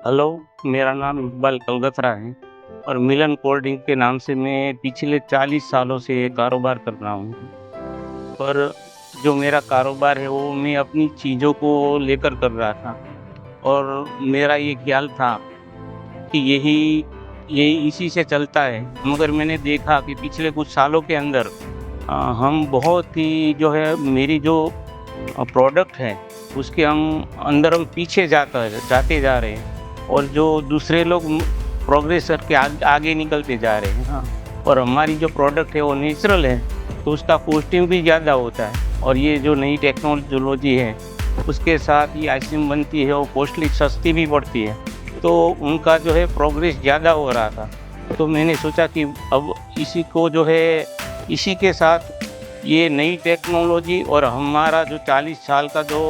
Hello, मेरा नाम इकबाल कलगतरा है और मिलन कोल्ड ड्रिंक के नाम से मैं पिछले 40 सालों से ये कारोबार कर रहा हूँ। पर जो मेरा कारोबार है वो मैं अपनी चीज़ों को लेकर कर रहा था और मेरा ये ख़्याल था कि यही इसी से चलता है। मगर मैंने देखा कि पिछले कुछ सालों के अंदर हम बहुत ही जो है मेरी जो प्रोडक्ट है उसके हम पीछे जाते जा रहे हैं और जो दूसरे लोग प्रोग्रेस करके आगे निकलते जा रहे हैं। हाँ, और हमारी जो प्रोडक्ट है वो नेचुरल है तो उसका कॉस्टिंग भी ज़्यादा होता है और ये जो नई टेक्नोलॉजी है उसके साथ ये आइसक्रीम बनती है वो कॉस्टली सस्ती भी पड़ती है, तो उनका जो है प्रोग्रेस ज़्यादा हो रहा था। तो मैंने सोचा कि अब इसी को जो है इसी के साथ ये नई टेक्नोलॉजी और हमारा जो 40 साल का जो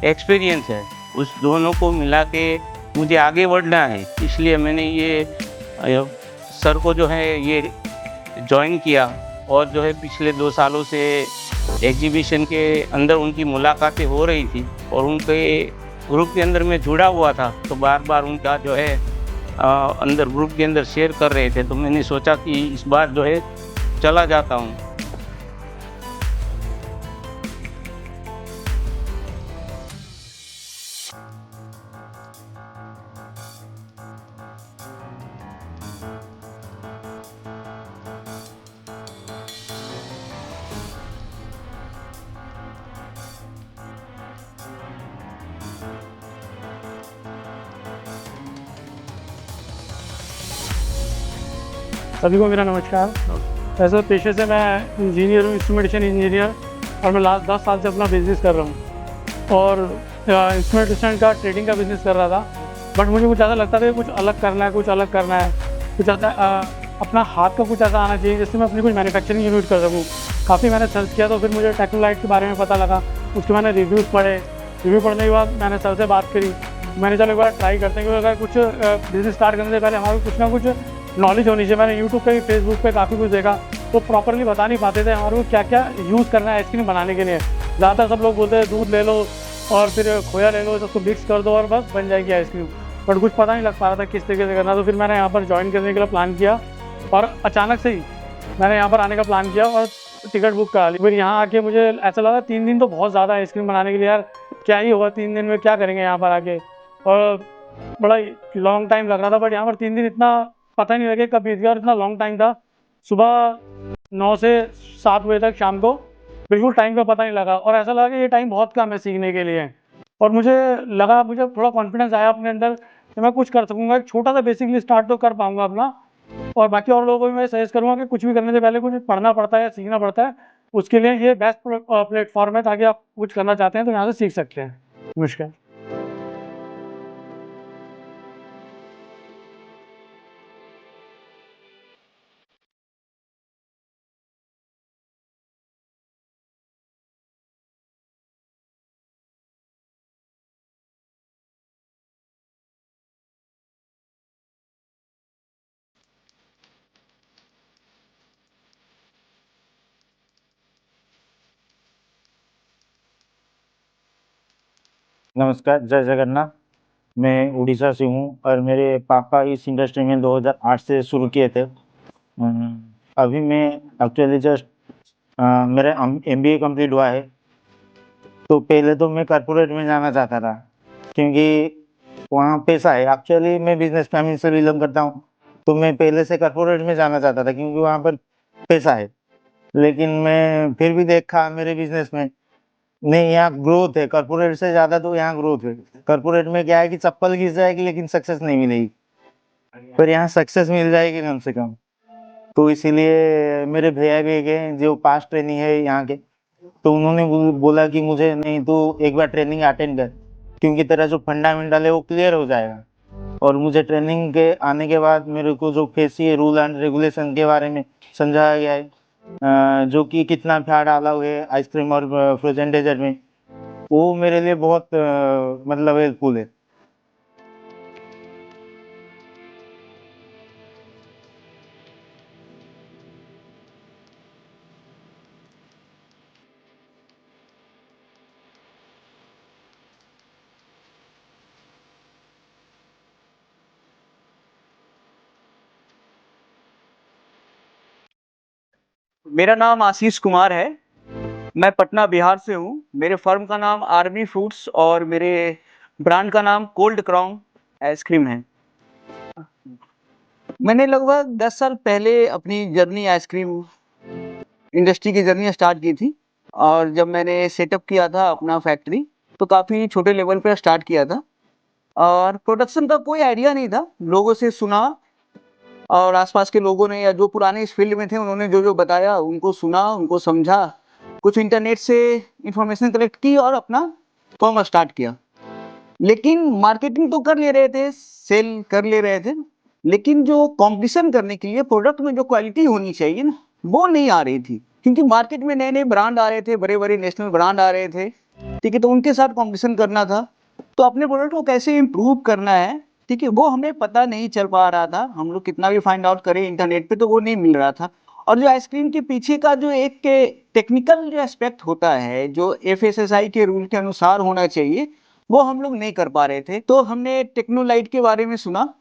एक्सपीरियंस है, उस दोनों को मिला के मुझे आगे बढ़ना है। इसलिए मैंने ये सर को जो है ये जॉइन किया और जो है पिछले 2 सालों से एग्ज़िबिशन के अंदर उनकी मुलाकातें हो रही थी और उनके ग्रुप के अंदर मैं जुड़ा हुआ था, तो बार-बार उनका जो है अंदर ग्रुप के अंदर शेयर कर रहे थे, तो मैंने सोचा कि इस बार जो है चला जाता हूँ। सभी को मेरा नमस्कार। वैसे पेशे से मैं इंजीनियर हूँ, इंस्ट्रूमेंटेशन इंजीनियर, और मैं लास्ट 10 साल से अपना बिज़नेस कर रहा हूँ और इंस्ट्रूमेंटेशन का ट्रेडिंग का बिज़नेस कर रहा था। बट मुझे कुछ ऐसा लगता था कि कुछ अलग करना है, कुछ अलग करना है, कुछ ऐसा अपना हाथ का कुछ ऐसा आना चाहिए जिससे मैं अपनी कुछ मैन्युफैक्चरिंग यूनिट कर सकूँ। काफ़ी मैंने सर्च किया तो फिर मुझे टेक्नोलाइट के बारे में पता लगा, उसके मैंने रिव्यूज़ पढ़े। रिव्यू पढ़ने के बाद मैंने सर से बात करी, मैंने चलो एक बार ट्राई करते हैं, क्योंकि अगर कुछ बिज़नेस स्टार्ट करने से पहले हमारे कुछ ना कुछ नॉलेज होनी चाहिए। मैंने यूट्यूब पे भी, फेसबुक पे काफ़ी कुछ देखा, तो प्रॉपरली बता नहीं पाते थे हमारे को क्या क्या यूज़ करना है आइसक्रीम बनाने के लिए। ज़्यादातर सब लोग बोलते हैं दूध ले लो और फिर खोया ले लो, सबको मिक्स कर दो और बस बन जाएगी आइसक्रीम। बट कुछ पता नहीं लग पा रहा था किस तरीके से करना। तो फिर मैंने यहाँ पर ज्वाइन करने के लिए प्लान किया और अचानक से ही मैंने यहाँ पर आने का प्लान किया और टिकट बुक करा ली। फिर यहाँ आके मुझे ऐसा लगा 3 दिन तो बहुत ज़्यादा है आइसक्रीम बनाने के लिए यार, क्या ही होगा 3 दिन में, क्या करेंगे यहाँ पर आके। और बड़ा लॉन्ग टाइम लग रहा था, बट यहाँ पर 3 दिन इतना पता नहीं लगे कब बीत गया, और इतना लॉन्ग टाइम था। सुबह 9 से 7 बजे तक शाम को बिल्कुल टाइम का पता नहीं लगा, और ऐसा लगा कि ये टाइम बहुत कम है सीखने के लिए। और मुझे थोड़ा कॉन्फिडेंस आया अपने अंदर कि मैं कुछ कर सकूँगा, एक छोटा सा बेसिकली स्टार्ट तो कर पाऊँगा अपना। और बाकी और लोगों को भी मैं सजेस्ट करूँगा कि कुछ भी करने से पहले कुछ पढ़ना पड़ता है या सीखना पड़ता है। उसके लिए ये बेस्ट प्लेटफॉर्म है, ताकि आप कुछ करना चाहते हैं तो यहाँ से सीख सकते हैं। नमस्कार। नमस्कार, जय जगन्नाथ। मैं उड़ीसा से हूँ और मेरे पापा इस इंडस्ट्री में 2008 से शुरू किए थे। अभी मैं एक्चुअली जस्ट मेरा एमबीए कंप्लीट हुआ है। तो पहले तो मैं कॉर्पोरेट में जाना चाहता था, क्योंकि वहाँ पैसा है। एक्चुअली मैं बिजनेस फैमिली से बिलोंग करता हूँ, तो मैं पहले से कॉर्पोरेट में जाना चाहता था क्योंकि वहाँ पर पैसा है। लेकिन मैं फिर भी देखा मेरे बिजनेस में, नहीं, यहाँ ग्रोथ है, कॉर्पोरेट से ज़्यादा तो यहाँ ग्रोथ है। कॉर्पोरेट में क्या है कि चप्पल घिस जाएगी लेकिन सक्सेस नहीं मिलेगी, पर यहाँ सक्सेस मिल जाएगी कम से कम। तो इसीलिए मेरे भैया भी गए जो पास्ट ट्रेनिंग है यहाँ के, तो उन्होंने बोला कि मुझे, नहीं, तो एक बार ट्रेनिंग अटेंड कर, क्योंकि तेरा जो फंडामेंटल है वो क्लियर हो जाएगा। और मुझे ट्रेनिंग के आने के बाद मेरे को जो फेसी रूल एंड रेगुलेशन के बारे में समझाया गया है, जो कि कितना फैट अलाउ है आइसक्रीम और फ्रोजन डेजर्ट में, वो मेरे लिए बहुत मतलब हेल्पफुल है। मेरा नाम आशीष कुमार है। मैं पटना बिहार से हूँ। मेरे फर्म का नाम आर्मी फूड्स और मेरे ब्रांड का नाम कोल्ड क्राउन आइसक्रीम है। मैंने लगभग 10 साल पहले अपनी जर्नी आइसक्रीम इंडस्ट्री की जर्नी स्टार्ट की थी और जब मैंने सेटअप किया था अपना फैक्ट्री तो काफ़ी छोटे लेवल पे स्टार्ट किया था और प्रोडक्शन का कोई आइडिया नहीं था। लोगों से सुना और आसपास के लोगों ने या जो पुराने इस फील्ड में थे उन्होंने जो जो बताया उनको सुना, उनको समझा, कुछ इंटरनेट से इंफॉर्मेशन कलेक्ट की और अपना फर्म स्टार्ट किया। लेकिन मार्केटिंग तो कर ले रहे थे, सेल कर ले रहे थे, लेकिन जो कंपटीशन करने के लिए प्रोडक्ट में जो क्वालिटी होनी चाहिए ना, वो नहीं आ रही थी। क्योंकि मार्केट में नए-नए ब्रांड आ रहे थे, बड़े-बड़े नेशनल ब्रांड आ रहे थे, ठीक है? तो उनके साथ कंपटीशन करना था। तो अपने प्रोडक्ट को कैसे इम्प्रूव करना है, ठीक है? वो हमें पता नहीं चल पा रहा था। हम लोग कितना भी फाइंड आउट करें इंटरनेट पे तो वो नहीं मिल रहा था। और जो आइसक्रीम के पीछे का जो एक टेक्निकल जो एस्पेक्ट होता है, जो एफएसएसआई के रूल के अनुसार होना चाहिए, वो हम लोग नहीं कर पा रहे थे। तो हमने टेक्नोलाइट के बारे में सुना।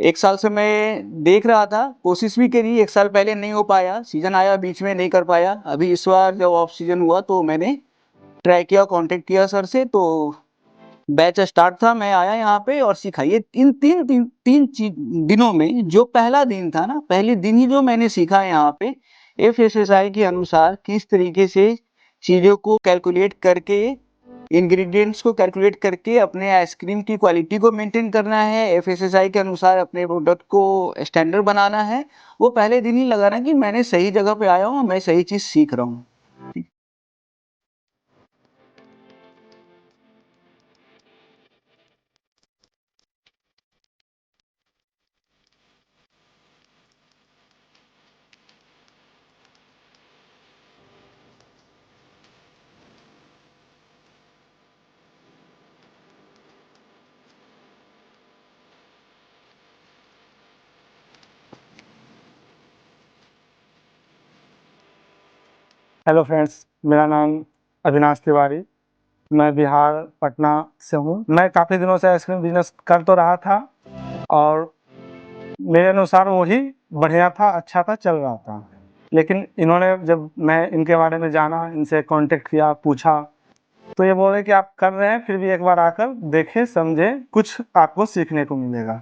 1 साल से मैं देख रहा था, कोशिश भी करी, 1 साल पहले नहीं हो पाया, सीज़न आया बीच में नहीं कर पाया। अभी इस बार जब ऑफ सीज़न हुआ तो मैंने ट्राई किया, कॉन्टैक्ट किया सर से, तो बैच स्टार्ट था, मैं आया यहाँ पे और सीखा। ये इन 3 दिनों में जो पहला दिन था ना, पहले दिन ही जो मैंने सीखा यहाँ पे एफएसएसआई के अनुसार किस तरीके से चीज़ों को कैलकुलेट करके, इंग्रीडिएंट्स को कैलकुलेट करके अपने आइसक्रीम की क्वालिटी को मेंटेन करना है, एफएसएसआई के अनुसार अपने प्रोडक्ट को स्टैंडर्ड बनाना है, वो पहले दिन ही लगा ना कि मैंने सही जगह पे आया हूँ, मैं सही चीज़ सीख रहा हूँ। हेलो फ्रेंड्स, मेरा नाम अविनाश तिवारी, मैं बिहार पटना से हूँ। मैं काफ़ी दिनों से आइसक्रीम बिजनेस कर तो रहा था और मेरे अनुसार वही बढ़िया था, अच्छा था, चल रहा था। लेकिन इन्होंने जब मैं इनके बारे में जाना, इनसे कांटेक्ट किया, पूछा, तो ये बोले कि आप कर रहे हैं फिर भी एक बार आकर देखें, समझें, कुछ आपको सीखने को मिलेगा।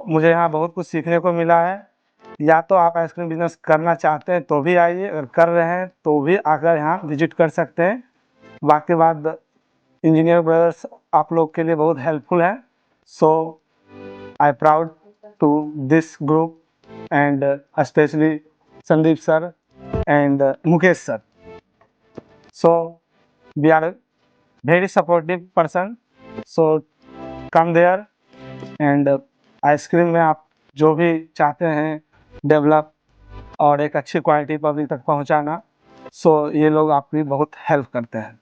मुझे यहाँ बहुत कुछ सीखने को मिला है। या तो आप आइसक्रीम बिजनेस करना चाहते हैं तो भी आइए, अगर कर रहे हैं तो भी आकर यहाँ विजिट कर सकते हैं। बाकी बात इंजीनियर ब्रदर्स आप लोग के लिए बहुत हेल्पफुल है। So I proud to this group and specially Sandeep sir and Mukesh sir. So we are very supportive person. So come there and ice cream में आप जो भी चाहते हैं डेवलप और एक अच्छी क्वालिटी पब्लिक तक पहुंचाना, सो ये लोग आपकी बहुत हेल्प करते हैं।